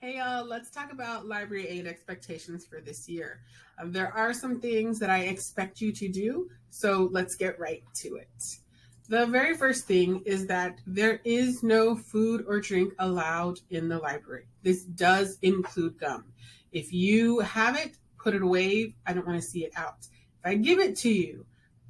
Hey y'all, let's talk about library aid expectations for this year. There are some things that I expect you to do, so let's get right to it. The very first thing is that there is no food or drink allowed in the library. This does include gum. If you have it, put it away. I don't want to see it out. If I give it to you,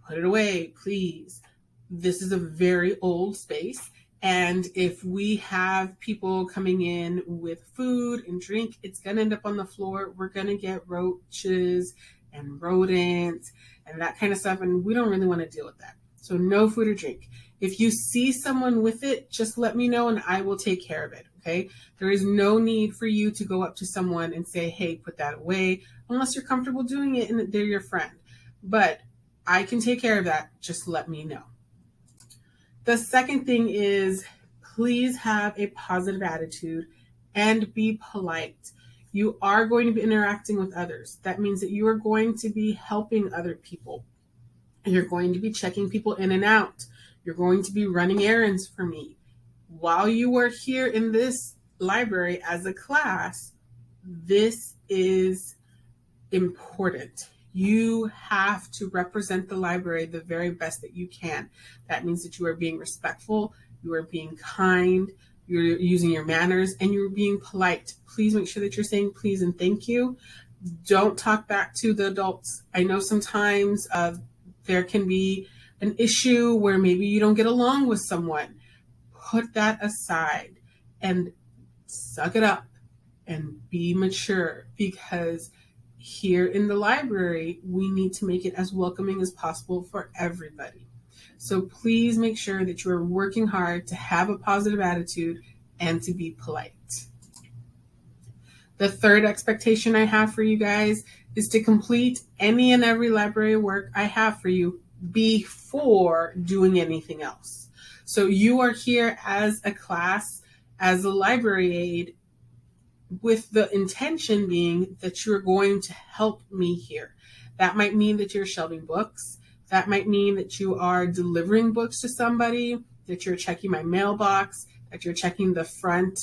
put it away, please. This is a very old space. And if we have people coming in with food and drink, it's going to end up on the floor. We're going to get roaches and rodents and that kind of stuff. And we don't really want to deal with that. So no food or drink. If you see someone with it, just let me know and I will take care of it. Okay. There is no need for you to go up to someone and say, hey, put that away, unless you're comfortable doing it and they're your friend. But I can take care of that. Just let me know. The second thing is please have a positive attitude and be polite. You are going to be interacting with others. That means that you are going to be helping other people. You're going to be checking people in and out. You're going to be running errands for me. While you are here in this library as a class, this is important. You have to represent the library the very best that you can. That means that you are being respectful, you are being kind, you're using your manners, and you're being polite. Please make sure that you're saying please and thank you. Don't talk back to the adults. I know sometimes there can be an issue where maybe you don't get along with someone. Put that aside and suck it up and be mature, because here in the library, we need to make it as welcoming as possible for everybody. So please make sure that you're working hard to have a positive attitude and to be polite. The third expectation I have for you guys is to complete any and every library work I have for you before doing anything else. So you are here as a class, as a library aide, with the intention being that you're going to help me here. That might mean that you're shelving books. That might mean that you are delivering books to somebody, that you're checking my mailbox, that you're checking the front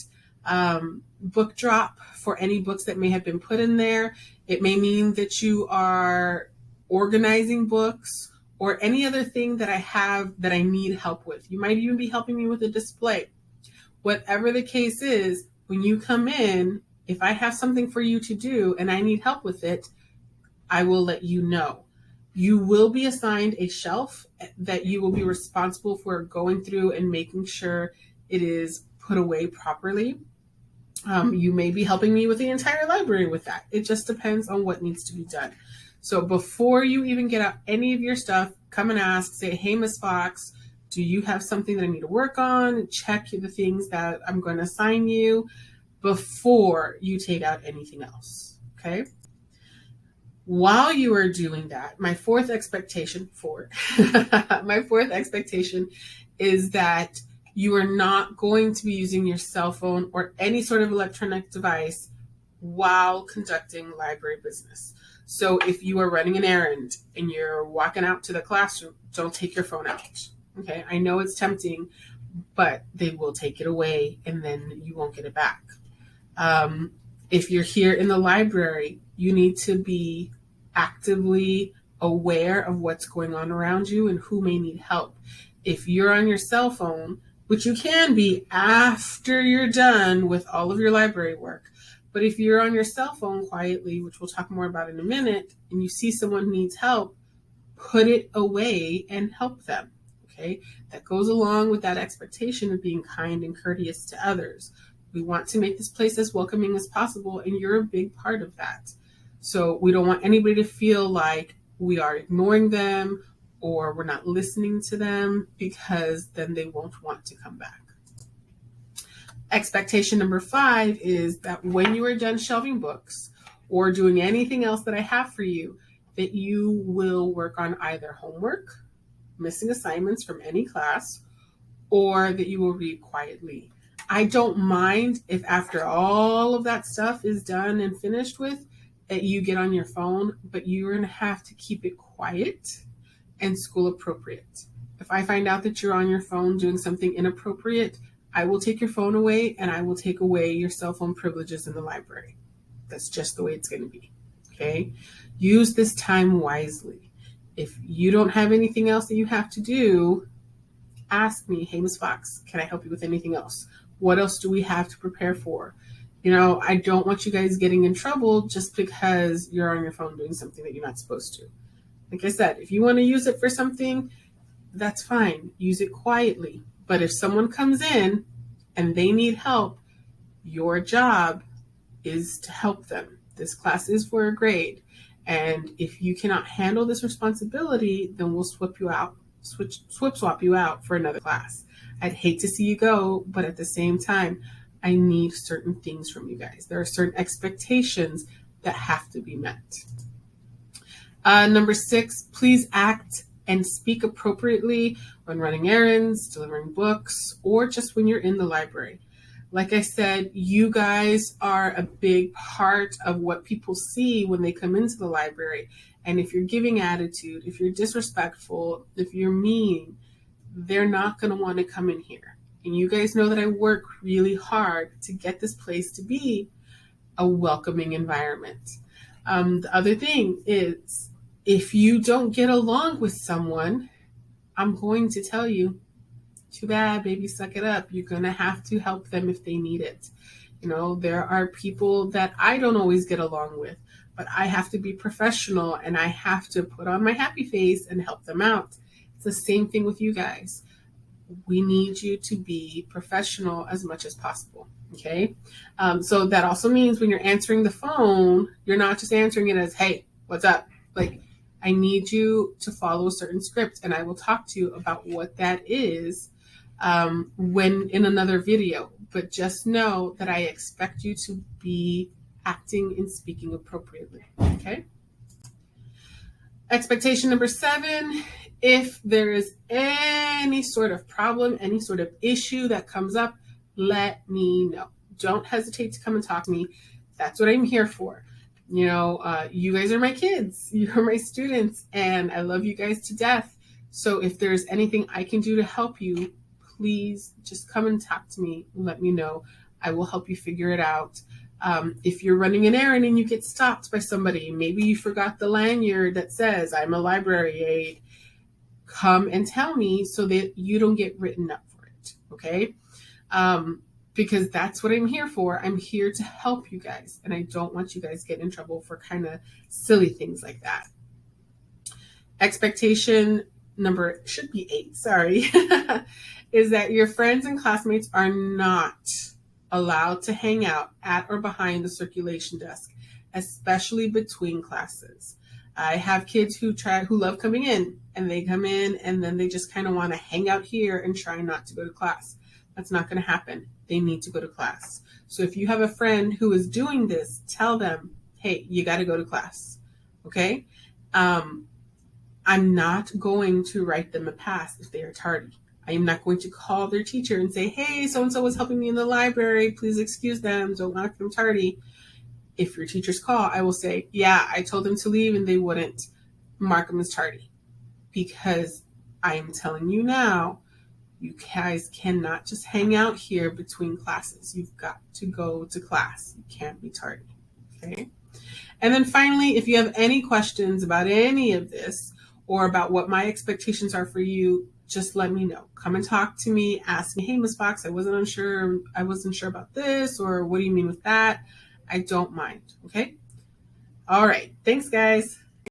book drop for any books that may have been put in there. It may mean that you are organizing books or any other thing that I have that I need help with. You might even be helping me with a display. Whatever the case is, when you come in, if I have something for you to do and I need help with it, I will let you know. You will be assigned a shelf that you will be responsible for going through and making sure it is put away properly. You may be helping me with the entire library with that. It just depends on what needs to be done. So before you even get out any of your stuff, come and ask, say, hey, Miss Fox, do you have something that I need to work on? Check the things that I'm going to assign you before you take out anything else, okay? While you are doing that, my fourth expectation is that you are not going to be using your cell phone or any sort of electronic device while conducting library business. So if you are running an errand and you're walking out to the classroom, don't take your phone out. Okay, I know it's tempting, but they will take it away and then you won't get it back. If you're here in the library, you need to be actively aware of what's going on around you and who may need help. If you're on your cell phone, which you can be after you're done with all of your library work, but if you're on your cell phone quietly, which we'll talk more about in a minute, and you see someone who needs help, put it away and help them. Okay, that goes along with that expectation of being kind and courteous to others. We want to make this place as welcoming as possible, and you're a big part of that. So we don't want anybody to feel like we are ignoring them or we're not listening to them, because then they won't want to come back. Expectation number 5 is that when you are done shelving books or doing anything else that I have for you, that you will work on either homework, missing assignments from any class, or that you will read quietly. I don't mind if after all of that stuff is done and finished with, that you get on your phone, but you're going to have to keep it quiet and school appropriate. If I find out that you're on your phone doing something inappropriate, I will take your phone away and I will take away your cell phone privileges in the library. That's just the way it's going to be. Okay? Use this time wisely. If you don't have anything else that you have to do, ask me, hey, Ms. Fox, can I help you with anything else? What else do we have to prepare for? I don't want you guys getting in trouble just because you're on your phone doing something that you're not supposed to. Like I said, if you want to use it for something, that's fine. Use it quietly. But if someone comes in and they need help, your job is to help them. This class is for a grade. And if you cannot handle this responsibility, then we'll swap you out for another class. I'd hate to see you go, but at the same time, I need certain things from you guys. There are certain expectations that have to be met. Number 6, please act and speak appropriately when running errands, delivering books, or just when you're in the library. Like I said, you guys are a big part of what people see when they come into the library. And if you're giving attitude, if you're disrespectful, if you're mean, they're not going to want to come in here. And you guys know that I work really hard to get this place to be a welcoming environment. The other thing is, if you don't get along with someone, I'm going to tell you, too bad, baby, suck it up. You're going to have to help them if they need it. There are people that I don't always get along with, but I have to be professional and I have to put on my happy face and help them out. It's the same thing with you guys. We need you to be professional as much as possible. Okay. So that also means when you're answering the phone, you're not just answering it as, hey, what's up? Like, I need you to follow a certain script, and I will talk to you about what that is when in another video. But just know that I expect you to be acting and speaking appropriately. Okay. Expectation number 7, if there is any sort of problem, any sort of issue that comes up, let me know. Don't hesitate to come and talk to me. That's what I'm here for. You guys are my kids. You're my students, and I love you guys to death. So if there's anything I can do to help you, please just come and talk to me. Let me know. I will help you figure it out. If you're running an errand and you get stopped by somebody, maybe you forgot the lanyard that says, I'm a library aide, come and tell me so that you don't get written up for it, okay? Because that's what I'm here for. I'm here to help you guys, and I don't want you guys getting in trouble for kind of silly things like that. Expectation number, should be 8, sorry, is that your friends and classmates are not allowed to hang out at or behind the circulation desk, especially between classes. I have kids who love coming in, and they come in and then they just kind of want to hang out here and try not to go to class. That's not going to happen. They need to go to class. So if you have a friend who is doing this, tell them, hey, you got to go to class. Okay? I'm not going to write them a pass if they are tardy. I am not going to call their teacher and say, hey, so-and-so was helping me in the library. Please excuse them. Don't mark them tardy. If your teachers call, I will say, yeah, I told them to leave, and they wouldn't mark them as tardy. Because I am telling you now, you guys cannot just hang out here between classes. You've got to go to class. You can't be tardy. Okay? And then finally, if you have any questions about any of this or about what my expectations are for you, just let me know. Come and talk to me. Ask me, hey, Ms. Fox, I wasn't sure about this, or what do you mean with that? I don't mind. Okay? All right. Thanks, guys.